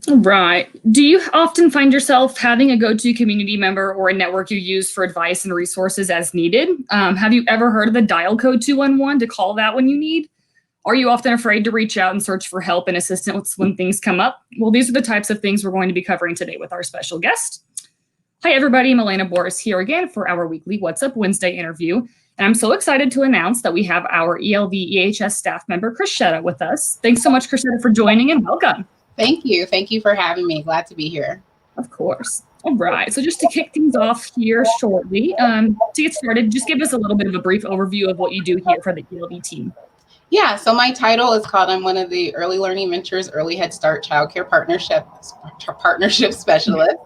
Right. Do you often find yourself having a go-to community member or a network you use for advice and resources as needed? Have you ever heard of the dial code 211 to call that when you need? Are you often afraid to reach out and search for help and assistance when things come up? Well, these are the types of things we're going to be covering today with our special guest. Hi, everybody. Milena Boris here again for our weekly What's Up Wednesday interview. And I'm so excited to announce that we have our ELV EHS staff member, Krishetta, with us. Thanks so much, Krishetta, for joining and welcome. Thank you. Thank you for having me. Glad to be here. Of course. All right. So just to kick things off here shortly, to get started, just give us a little bit of a brief overview of what you do here for the ELV team. Yeah, so my title is called, I'm one of the Early Learning Mentors Early Head Start Childcare Partnership Specialist.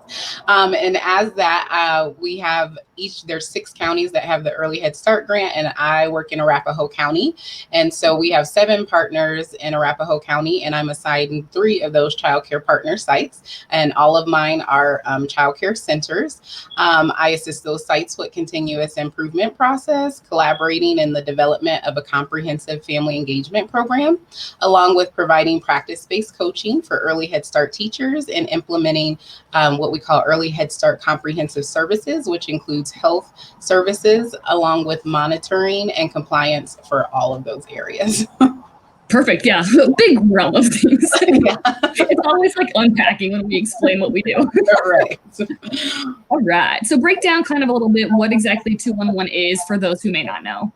And as that, we have there's 6 counties that have the Early Head Start grant, and I work in Arapahoe County. And so we have 7 partners in Arapahoe County, and I'm assigned 3 of those childcare partner sites. And all of mine are childcare centers. I assist those sites with continuous improvement process, collaborating in the development of a comprehensive family engagement program, along with providing practice-based coaching for early Head Start teachers and implementing what we call Early Head Start comprehensive services, which includes health services, along with monitoring and compliance for all of those areas. Perfect. Yeah. Big realm of things. Yeah. It's always like unpacking when we explain what we do. Right. All right. So break down kind of a little bit what exactly 211 is for those who may not know.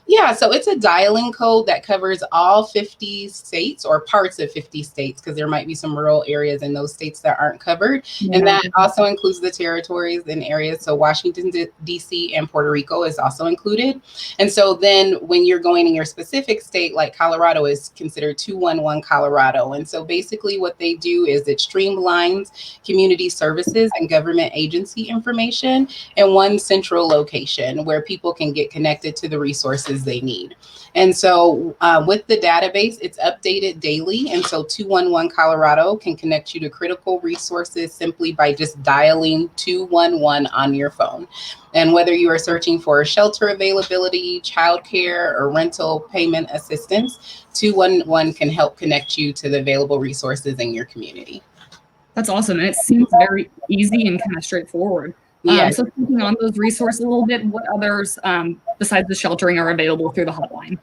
Yeah, so it's a dialing code that covers all 50 states or parts of 50 states, because there might be some rural areas in those states that aren't covered. Yeah. And that also includes the territories and areas. So Washington, D.C. and Puerto Rico is also included. And so then when you're going in your specific state, like Colorado is considered 211 Colorado. And so basically what they do is it streamlines community services and government agency information in one central location where people can get connected to the resources they need. And so with the database, it's updated daily. And so 211 Colorado can connect you to critical resources simply by just dialing 211 on your phone. And whether you are searching for shelter availability, childcare, or rental payment assistance, 211 can help connect you to the available resources in your community. That's awesome. And it seems very easy and kind of straightforward. Yeah. So thinking on those resources a little bit, what others besides the sheltering are available through the hotline?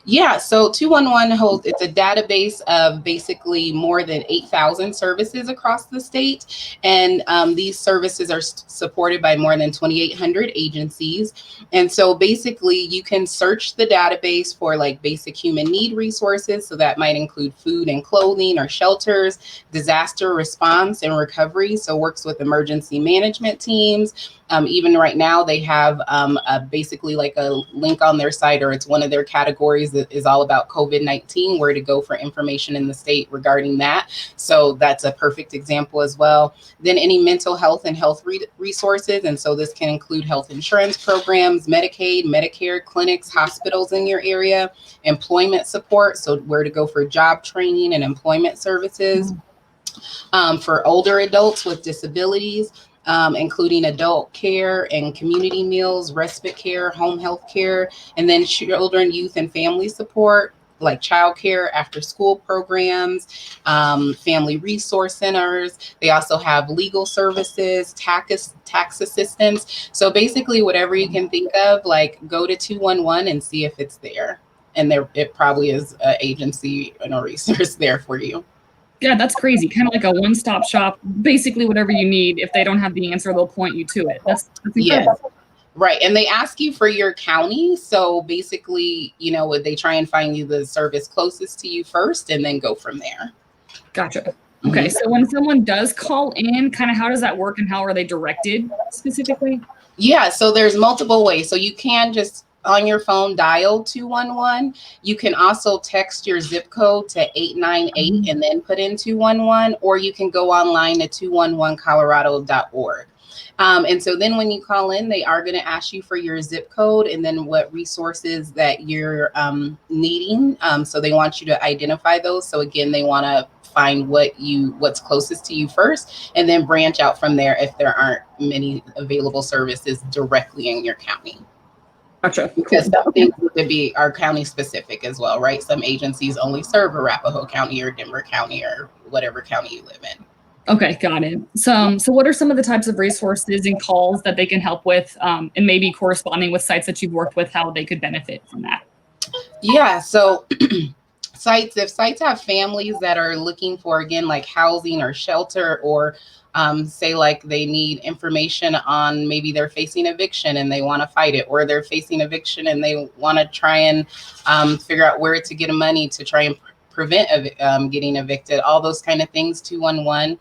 Yeah, so 211 holds, it's a database of basically more than 8,000 services across the state. And these services are supported by more than 2,800 agencies. And so basically you can search the database for like basic human need resources. So that might include food and clothing or shelters, disaster response and recovery. So works with emergency management teams. Even right now they have basically like a link on their site, or it's one of their categories that is all about COVID-19, where to go for information in the state regarding that. So that's a perfect example as well. Then any mental health and health resources. And so this can include health insurance programs, Medicaid, Medicare, clinics, hospitals in your area, employment support. So where to go for job training and employment services. For older adults with disabilities, including adult care and community meals, respite care, home health care, and then children, youth, and family support, like childcare, after school programs, family resource centers. They also have legal services, tax assistance. So basically whatever you can think of, like go to 211 and see if it's there. And it probably is an agency and a resource there for you. Yeah, that's crazy. Kind of like a one-stop shop. Basically, whatever you need. If they don't have the answer, they'll point you to it. That's incredible. Yeah. Right. And they ask you for your county. So basically, you know, they try and find you the service closest to you first and then go from there. Gotcha. Okay. So when someone does call in, kind of how does that work and how are they directed specifically? Yeah. So there's multiple ways. So you can just on your phone dial 211. You can also text your zip code to 898 and then put in 211, or you can go online to 211colorado.org. And so then when you call in, they are going to ask you for your zip code and then what resources that you're needing. So they want you to identify those. So again, they want to find what's closest to you first, and then branch out from there if there aren't many available services directly in your county. Gotcha. Because some things could be our county specific as well, right? Some agencies only serve Arapahoe County or Denver County or whatever county you live in. Okay, got it. So what are some of the types of resources and calls that they can help with, and maybe corresponding with sites that you've worked with, how they could benefit from that? Yeah, so if sites have families that are looking for, again, like housing or shelter, or say like they need information on, maybe they're facing eviction and they want to fight it, or they're facing eviction and they want to try and figure out where to get money to try and prevent getting evicted, all those kind of things, 211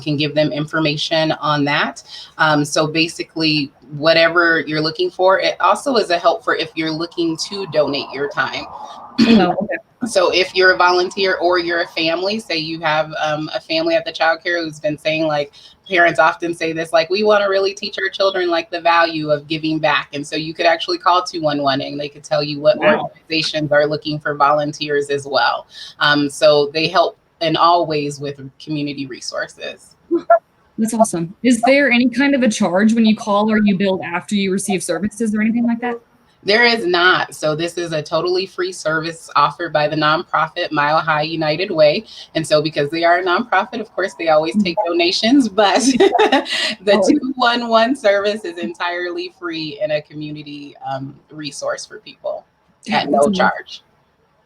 can give them information on that. So basically, whatever you're looking for, it also is a help for if you're looking to donate your time. Oh, okay. So if you're a volunteer or you're a family, say you have a family at the child care who's been saying, like, parents often say this, like, we want to really teach our children like the value of giving back. And so you could actually call 211 and they could tell you what Wow. organizations are looking for volunteers as well. So they help in all ways with community resources. That's awesome. Is there any kind of a charge when you call, or you bill after you receive services or anything like that? There is not. So this is a totally free service offered by the nonprofit Mile High United Way. And so because they are a nonprofit, of course, they always take donations, but the 211 service is entirely free and a community resource for people at no charge.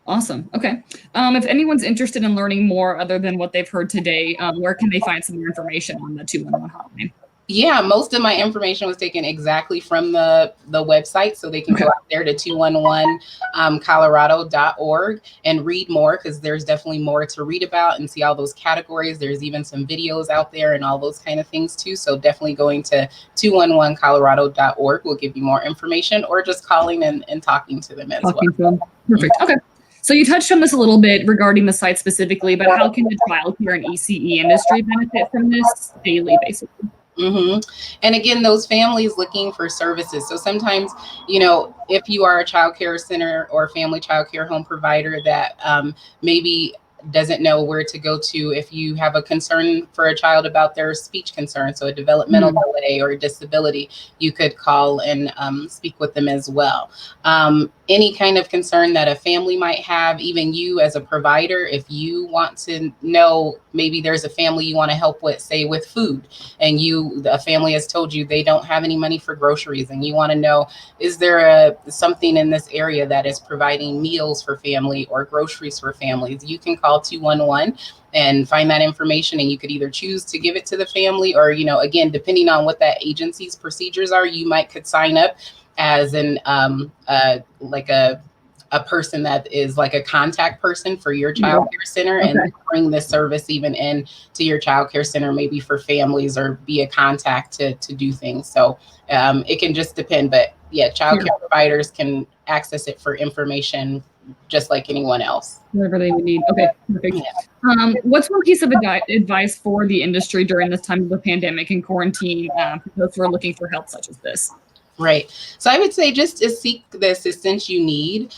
Awesome. Okay. If anyone's interested in learning more other than what they've heard today, where can they find some more information on the 211 hotline? Yeah, most of my information was taken exactly from the website, so they can go out there to 211colorado.org and read more, because there's definitely more to read about and see all those categories. There's even some videos out there and all those kind of things too. So definitely going to 211colorado.org will give you more information, or just calling and talking to them as well. Perfect. Okay. So you touched on this a little bit regarding the site specifically, but how can the childcare and ECE industry benefit from this daily, basically? And again, those families looking for services. So sometimes, if you are a child care center or family child care home provider that maybe doesn't know where to go to, if you have a concern for a child about their speech concern, so a developmental delay or a disability, you could call and speak with them as well. Any kind of concern that a family might have, even you as a provider, if you want to know, maybe there's a family you want to help with, say with food, and a family has told you they don't have any money for groceries, and you want to know, is there something in this area that is providing meals for family or groceries for families, you can call 211 and find that information, and you could either choose to give it to the family, or, again, depending on what that agency's procedures are, you could sign up as an like a person that is like a contact person for your child care center, and bring this service even in to your child care center, maybe for families, or be a contact to do things. So it can just depend, but yeah, child care providers can access it for information just like anyone else. Whatever they would need. Okay, perfect. Yeah. What's one piece of advice for the industry during this time of the pandemic and quarantine for those who are looking for help such as this? Right. So I would say just to seek the assistance you need,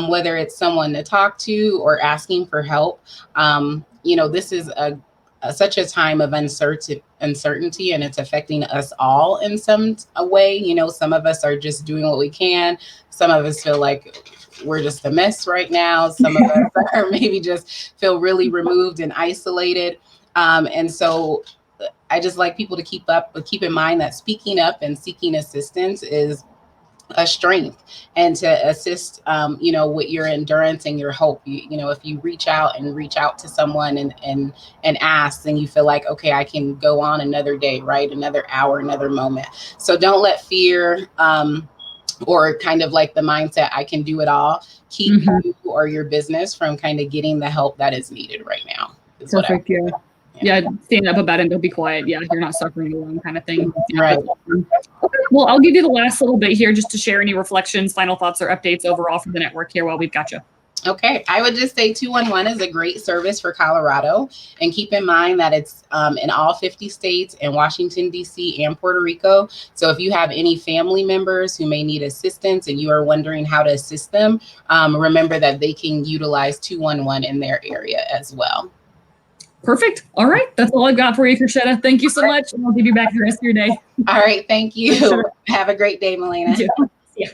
whether it's someone to talk to or asking for help. This is such a time of uncertainty, and it's affecting us all in some way. Some of us are just doing what we can. Some of us feel like we're just a mess right now. Some of us are maybe just feel really removed and isolated. And so I just like people to keep in mind that speaking up and seeking assistance is a strength, and to assist, with your endurance and your hope. If you reach out to someone and ask, and you feel like, okay, I can go on another day, right? Another hour, another moment. So don't let fear, or kind of like the mindset, I can do it all, keep you or your business from kind of getting the help that is needed right now. Perfect. Yeah, stand up about it and don't be quiet. Yeah, you're not suffering alone, kind of thing. Yeah, right. Okay. Well, I'll give you the last little bit here just to share any reflections, final thoughts, or updates overall for the network here while we've got you. Okay, I would just say 211 is a great service for Colorado, and keep in mind that it's in all 50 states and Washington, D.C. and Puerto Rico. So if you have any family members who may need assistance and you are wondering how to assist them, remember that they can utilize 211 in their area as well. Perfect. All right. That's all I've got for you, Krishetta. Thank you so much. And I'll give you back the rest of your day. All right. Thank you. Have a great day, Melina. Yeah.